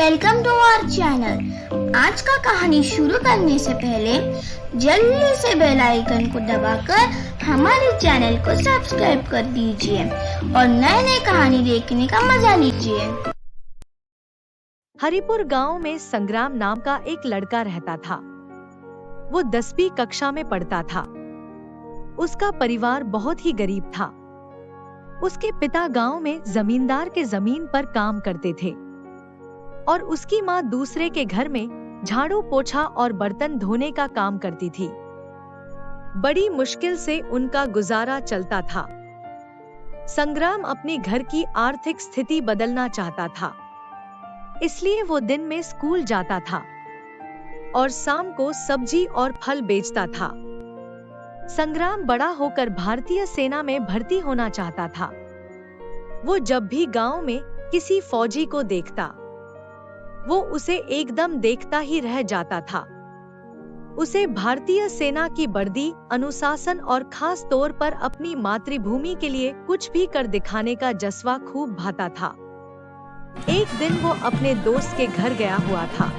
Welcome to our channel. आज का कहानी शुरू करने से पहले जल्दी से बेल आइकन को दबाकर हमारे चैनल को सब्सक्राइब कर दीजिए और नए नए कहानी देखने का मजा लीजिए। हरिपुर गांव में संग्राम नाम का एक लड़का रहता था। वो 10वीं कक्षा में पढ़ता था। उसका परिवार बहुत ही गरीब था। उसके पिता गांव में जमींदार के जमीन पर काम करते थे और उसकी माँ दूसरे के घर में झाड़ू पोछा और बर्तन धोने का काम करती थी। बड़ी मुश्किल से उनका गुजारा चलता था। संग्राम अपने घर की आर्थिक स्थिति बदलना चाहता था, इसलिए वो दिन में स्कूल जाता था और शाम को सब्जी और फल बेचता था। संग्राम बड़ा होकर भारतीय सेना में भर्ती होना चाहता था। वो जब भी गांव में किसी फौजी को देखता, वो उसे एकदम देखता ही रह जाता था। उसे भारतीय सेना की वर्दी, अनुशासन और खास तौर पर अपनी मातृभूमि के लिए कुछ भी कर दिखाने का जज्बा खूब भाता था। एक दिन वो अपने दोस्त के घर गया हुआ था।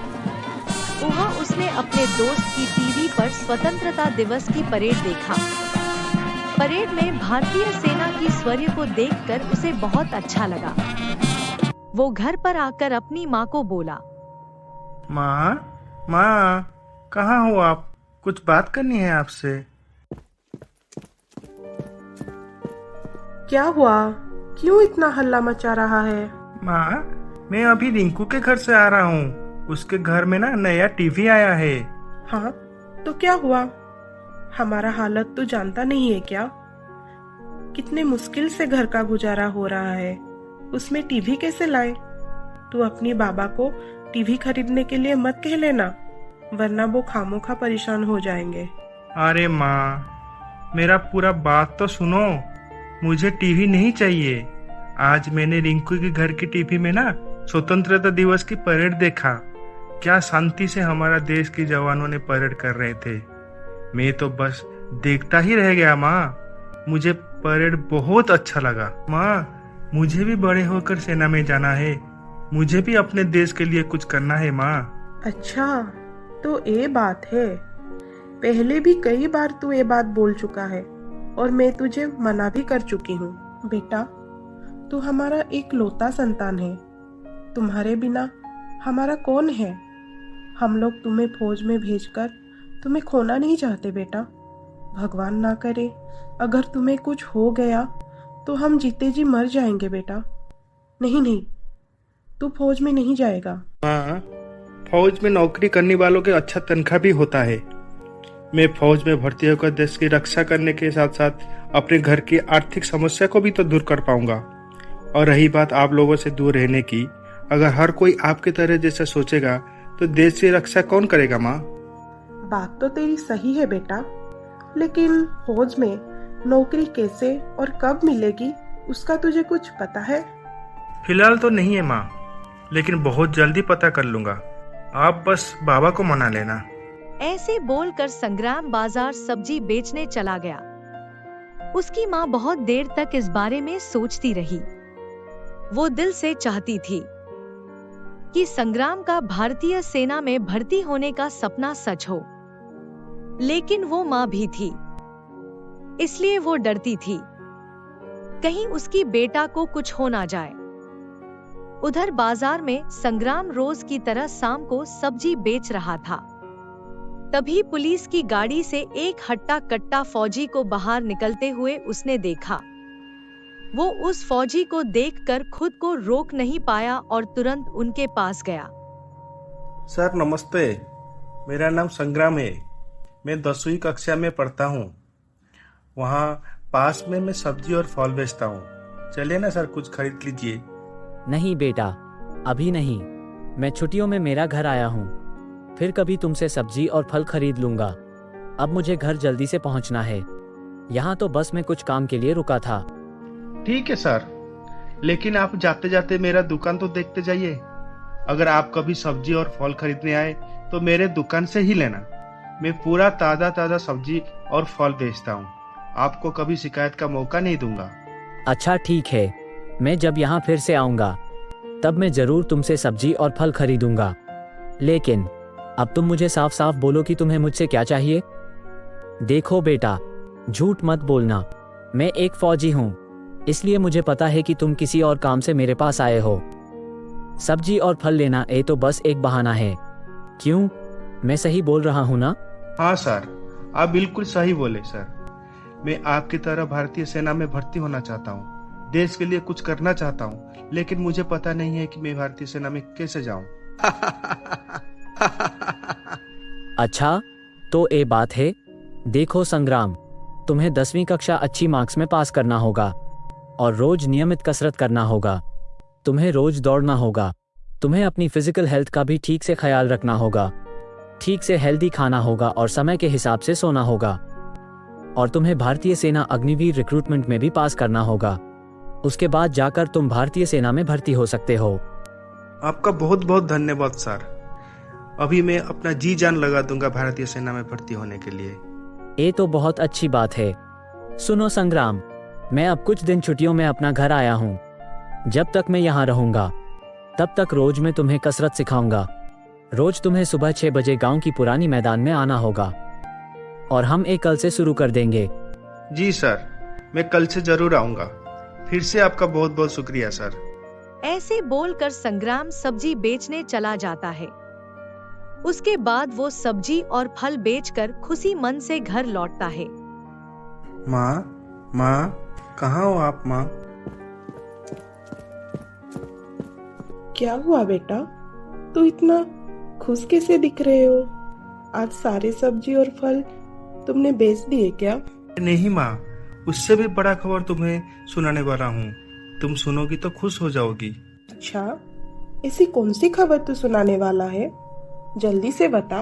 वहाँ उसने अपने दोस्त की टीवी पर स्वतंत्रता दिवस की परेड देखा। परेड में भारतीय सेना की शौर्य को देखकर उसे बहुत अच्छा लगा। वो घर पर आकर अपनी माँ को बोला, माँ, कहाँ हो आप? कुछ बात करनी है आपसे। क्या हुआ? क्यों इतना हल्ला मचा रहा है? माँ, मैं अभी रिंकू के घर से आ रहा हूँ। उसके घर में ना नया टीवी आया है। हाँ, तो क्या हुआ? हमारा हालत तो जानता नहीं है क्या? कितने मुश्किल से घर का गुजारा हो रहा है, उसमें टीवी कैसे लाए? तू अपनी बाबा को टीवी खरीदने के लिए मत कह लेना, वरना वो खामोखा परेशान हो जाएंगे। अरे माँ, मेरा पूरा बात तो सुनो। मुझे टीवी नहीं चाहिए। आज मैंने रिंकू के घर की टीवी में ना स्वतंत्रता दिवस की परेड देखा। क्या शांति से हमारा देश के जवानों ने परेड कर रहे थे। मैं तो बस देखता ही रह गया माँ। मुझे परेड बहुत अच्छा लगा। माँ, मुझे भी बड़े होकर सेना में जाना है। मुझे भी अपने देश के लिए कुछ करना है माँ। अच्छा, तो ये बात है। पहले भी कई बार तू ये बात बोल चुका है और मैं तुझे मना भी कर चुकी हूँ। बेटा, तू हमारा एक लौता संतान है। तुम्हारे बिना हमारा कौन है? हम लोग तुम्हें फौज में भेजकर तुम्हें खोना नहीं चाहते बेटा। भगवान ना करे अगर तुम्हें कुछ हो गया तो हम जीते जी मर जाएंगे बेटा। नहीं, तू फौज में नहीं जाएगा। हाँ, फौज में नौकरी करने वालों के अच्छा तनख्वाह भी होता है। मैं फौज में भर्ती होकर देश की रक्षा करने के साथ साथ अपने घर की आर्थिक समस्या को भी तो दूर कर पाऊंगा। और रही बात आप लोगों से दूर रहने की, अगर हर कोई आपके तरह जैसा सोचेगा तो देश की रक्षा कौन करेगा माँ? बात तो तेरी सही है बेटा, लेकिन फौज में नौकरी कैसे और कब मिलेगी उसका तुझे कुछ पता है? फिलहाल तो नहीं है माँ, लेकिन बहुत जल्दी पता कर लूंगा। आप बस बाबा को मना लेना। ऐसे बोलकर संग्राम बाजार सब्जी बेचने चला गया। उसकी माँ बहुत देर तक इस बारे में सोचती रही। वो दिल से चाहती थी कि संग्राम का भारतीय सेना में भर्ती होने का सपना सच हो, लेकिन वो माँ भी थी, इसलिए वो डरती थी कहीं उसकी बेटा को कुछ हो ना जाए। उधर बाजार में संग्राम रोज की तरह शाम को सब्जी बेच रहा था। तभी पुलिस की गाड़ी से एक हट्टा कट्टा फौजी को बाहर निकलते हुए उसने देखा। वो उस फौजी को देखकर खुद को रोक नहीं पाया और तुरंत उनके पास गया। सर नमस्ते, मेरा नाम संग्राम है। मैं 10वीं कक्षा में पढ़ता हूँ। वहाँ पास में मैं सब्जी और फल बेचता हूँ। चलिए ना सर, कुछ खरीद लीजिए। नहीं बेटा, अभी नहीं। मैं छुट्टियों में मेरा घर आया हूँ, फिर कभी तुमसे सब्जी और फल खरीद लूंगा। अब मुझे घर जल्दी से पहुँचना है। यहाँ तो बस मैं कुछ काम के लिए रुका था। ठीक है सर, लेकिन आप जाते जाते मेरा दुकान तो देखते जाइए। अगर आप कभी सब्जी और फल खरीदने आए तो मेरे दुकान से ही लेना। मैं पूरा ताज़ा सब्जी और फल बेचता हूँ। आपको कभी शिकायत का मौका नहीं दूंगा। अच्छा ठीक है, मैं जब यहाँ फिर से आऊँगा तब मैं जरूर तुमसे सब्जी और फल खरीदूंगा। लेकिन अब तुम मुझे साफ साफ बोलो कि तुम्हें मुझसे क्या चाहिए। देखो बेटा, झूठ मत बोलना। मैं एक फौजी हूँ, इसलिए मुझे पता है कि तुम किसी और काम से मेरे पास आए हो। सब्जी और फल लेना ये तो बस एक बहाना है। क्यों, मैं सही बोल रहा हूँ ना? हाँ सर, आप बिल्कुल सही बोले सर। मैं आपकी तरह भारतीय सेना में भर्ती होना चाहता हूँ, देश के लिए कुछ करना चाहता हूँ, लेकिन मुझे पता नहीं है कि मैं भारतीय सेना में कैसे जाऊँ। अच्छा, तो ये बात है। देखो संग्राम, तुम्हें 10वीं कक्षा अच्छी मार्क्स में पास करना होगा और रोज नियमित कसरत करना होगा। तुम्हें रोज दौड़ना होगा। तुम्हें अपनी फिजिकल हेल्थ का भी ठीक से ख्याल रखना होगा। ठीक से हेल्दी खाना होगा और समय के हिसाब से सोना होगा। और तुम्हें भारतीय सेना अग्निवीर रिक्रूटमेंट में भी पास करना होगा। उसके बाद जाकर तुम भारतीय सेना में भर्ती हो सकते हो। आपका बहुत बहुत धन्यवाद सर। अभी मैं अपना जी जान लगा दूंगा भारतीय सेना में भर्ती होने के लिए। ये तो बहुत अच्छी बात है। सुनो संग्राम, मैं अब कुछ दिन छुट्टियों में अपना घर आया हूँ। जब तक मैं यहाँ रहूंगा तब तक रोज मैं तुम्हें कसरत सिखाऊंगा। रोज तुम्हें सुबह 6 बजे गांव की पुरानी मैदान में आना होगा और हम एक कल से शुरू कर देंगे। जी सर, मैं कल से जरूर आऊंगा। फिर से आपका बहुत बहुत शुक्रिया सर। ऐसे बोलकर संग्राम सब्जी बेचने चला जाता है। उसके बाद वो सब्जी और फल बेचकर खुशी मन से घर लौटता है। माँ, कहाँ हो आप माँ? क्या हुआ बेटा, तू इतना खुश कैसे दिख रहे हो? आज सारे सब्जी और फल तुमने बेच दिए क्या? नहीं माँ, उससे भी बड़ा खबर तुम्हें सुनाने वाला हूँ। तुम सुनोगी तो खुश हो जाओगी। अच्छा, ऐसी कौन सी खबर तू सुनाने वाला है? जल्दी से बता।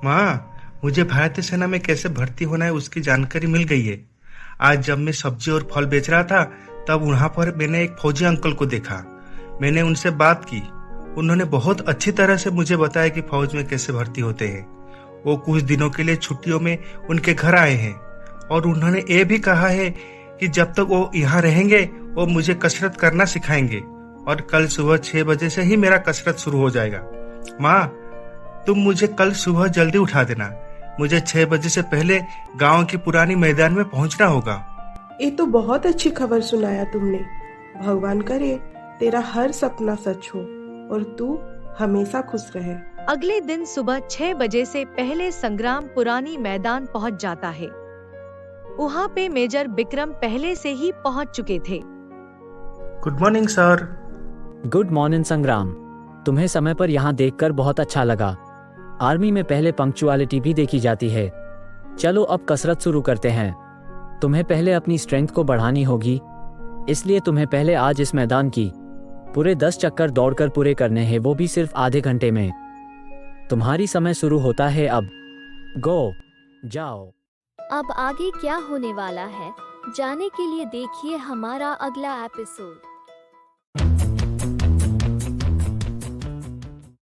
माँ, मुझे भारतीय सेना में कैसे भर्ती होना है उसकी जानकारी मिल गई है। आज जब मैं सब्जी और फल बेच रहा था तब वहाँ पर मैंने एक फौजी अंकल को देखा। मैंने उनसे बात की। उन्होंने बहुत अच्छी तरह से मुझे बताया कि फौज में कैसे भर्ती होते हैं। वो कुछ दिनों के लिए छुट्टियों में उनके घर आए हैं और उन्होंने ये भी कहा है कि जब तक वो यहाँ रहेंगे वो मुझे कसरत करना सिखाएंगे और कल सुबह 6 बजे से ही मेरा कसरत शुरू हो जाएगा। माँ, तुम मुझे कल सुबह जल्दी उठा देना। मुझे 6 बजे से पहले गांव की पुरानी मैदान में पहुंचना होगा। ये तो बहुत अच्छी खबर सुनाया तुमने। भगवान करे तेरा हर सपना सच हो और तू हमेशा खुश रहे। अगले दिन सुबह 6 बजे से पहले संग्राम पुरानी मैदान पहुंच जाता है। वहाँ पे मेजर विक्रम पहले से ही पहुंच चुके थे। Good morning sir. Good morning संग्राम, तुम्हें समय पर यहाँ देखकर बहुत अच्छा लगा। आर्मी में पहले पंक्चुअलिटी भी देखी जाती है। चलो अब कसरत शुरू करते हैं। तुम्हें पहले अपनी स्ट्रेंथ को बढ़ानी होगी, इसलिए तुम्हें पहले आज इस मैदान की पूरे 10 चक्कर दौड़कर पूरे करने हैं, वो भी सिर्फ आधे घंटे में। तुम्हारी समय शुरू होता है अब। गो, जाओ। अब आगे क्या होने वाला है, जाने के लिए देखिए हमारा अगला एपिसोड।